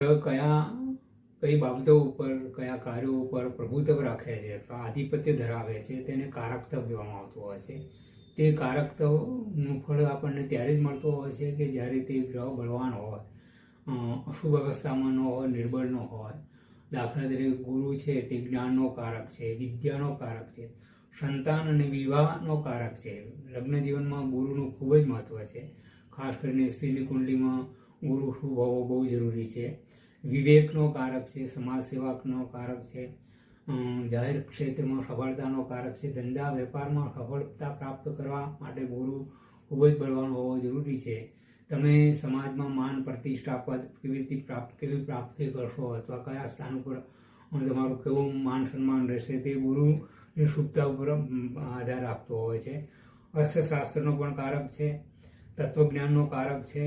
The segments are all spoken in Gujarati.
કઈ બાબતો ઉપર કયા કાર્યો ઉપર પ્રભુત્વ રાખે છે અથવા આધિપત્ય ધરાવે છે તેને કારકત્વ કહેવામાં આવતું હોય છે. તે કારકત્વનું ફળ આપણને ત્યારે જ મળતું હોય છે કે જ્યારે તે ગ્રહ બળવાન હોય, અશુભ અવસ્થામાં ન હોય, નિર્બળ ન હોય. દાખલા તરીકે ગુરુ છે તે જ્ઞાનનો કારક છે, વિદ્યાનો કારક છે, સંતાન અને વિવાહનો કારક છે. લગ્ન જીવનમાં ગુરુનું ખૂબ જ મહત્વ છે. ખાસ કરીને સ્ત્રીની કુંડલીમાં ગુરુ શુભ હોવો બહુ જરૂરી છે. વિવેકનો કારક છે, સમાજ સેવાકનો કારક છે, જાહેર ક્ષેત્રમાં સફળતાનો કારક છે. ધંધા વેપારમાં સફળતા પ્રાપ્ત કરવા માટે ગુરુ ખૂબ જ બળવાન હોવો જરૂરી છે. તમે સમાજમાં માન પ્રતિષ્ઠા પદ કેવી પ્રાપ્તિ કરશો અથવા કયા સ્થાન ઉપર તમારું કેવું માન સન્માન રહેશે તે ગુરુની શુભતા ઉપર આધાર રાખતો હોય છે. અર્થશાસ્ત્રનો પણ કારક છે, તત્વજ્ઞાનનો કારક છે,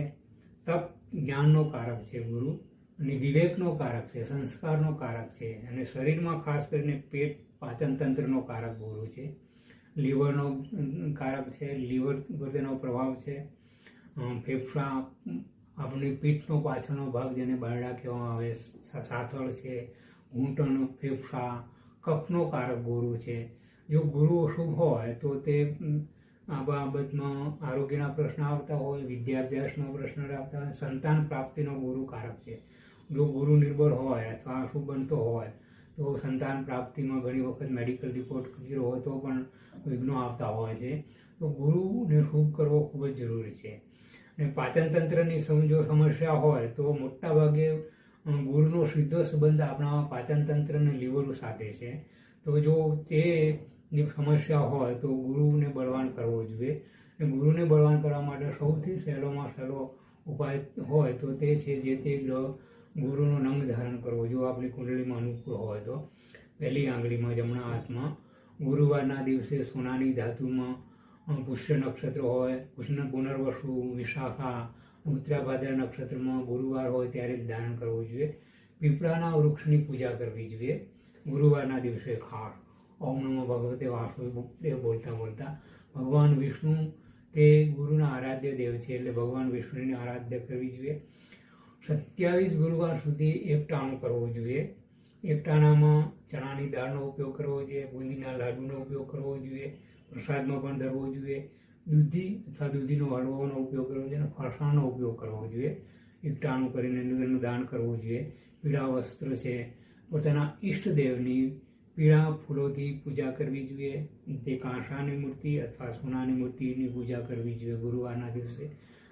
તપ જ્ઞાનનો કારક છે ગુરુ, અને વિવેકનો કારક છે, સંસ્કારનો કારક છે, અને શરીરમાં ખાસ કરીને પેટ પાચન તંત્રનો કારક ગુરુ છે. લીવરનો કારક છે, લીવર પર તેનો પ્રભાવ છે. ફેફસા, આપણી પીઠનો પાછળનો ભાગ જેને બારડા કહેવામાં આવે, સાથળ છે, ઘૂંટણ, ફેફસા, કફનો કારક ગુરુ છે. જો ગુરુ અશુભ હોય તો તે આ બાબતમાં આરોગ્યના પ્રશ્ન આવતા હોય, વિદ્યાભ્યાસનો પ્રશ્ન આવતા હોય, સંતાન પ્રાપ્તિનો ગુરુ કારક છે. જો ગુરુ નિર્બળ હોય અથવા અશુભ બનતો હોય તો સંતાન પ્રાપ્તિમાં ઘણી વખત મેડિકલ રિપોર્ટ ક્લિયર હોય તો પણ વિઘ્નો આવતા હોય છે. તો ગુરુને શુભ કરવો ખૂબ જ જરૂરી છે. અને પાચન તંત્રની જો સમસ્યા હોય તો મોટાભાગે ગુરુનો સીધો સંબંધ આપણા પાચન તંત્ર અને લીવર સાથે છે. તો જો તેની સમસ્યા હોય તો ગુરુને બળવાન કરવો જોઈએ. ગુરુને બળવાન કરવા માટે સૌથી સહેલોમાં સહેલો ઉપાય હોય તો તે છે જે તે ગ્રહ ગુરુનો નંગ ધારણ કરવો. જો આપણી કુંડળીમાં અનુકૂળ હોય તો પહેલી આંગળીમાં જમણા હાથમાં ગુરુવારના દિવસે સોનાની ધાતુમાં પુષ્ય નક્ષત્ર હોય, પુનર્વસુ, વિશાખા, ઉત્તરાભાદ્રા નક્ષત્રમાં ગુરુવાર હોય ત્યારે જ ધારણ કરવું જોઈએ. પીપળાના વૃક્ષની પૂજા કરવી જોઈએ ગુરુવારના દિવસે ખાસ. ઓમ નમો ભગવતે વાસુદેવ બોલતા ભગવાન વિષ્ણુ તે ગુરુના આરાધ્ય દેવ છે, એટલે ભગવાન વિષ્ણુની આરાધ્ય કરવી જોઈએ. 27 ગુરુવાર સુધી એકટાણું કરવું જોઈએ. એકટાણામાં ચણાની દાળનો ઉપયોગ કરવો જોઈએ, બુંદીના લાડુનો ઉપયોગ કરવો જોઈએ, પ્રસાદમાં પણ ધરવો જોઈએ, દૂધી અથવા દૂધીનો હળવોનો ઉપયોગ કરવો જોઈએ અને ફરસાણનો ઉપયોગ કરવો જોઈએ. એકટાણું કરીને એનું દાન કરવું જોઈએ. પીળા વસ્ત્ર છે, પોતાના ઈષ્ટદેવની પીળા ફૂલોથી પૂજા કરવી જોઈએ. તે કાંસાની મૂર્તિ અથવા સોનાની મૂર્તિની પૂજા કરવી જોઈએ ગુરુવારના દિવસે.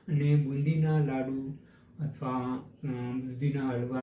અને બુંદીના લાડુ અથવા દૂધીના હળવા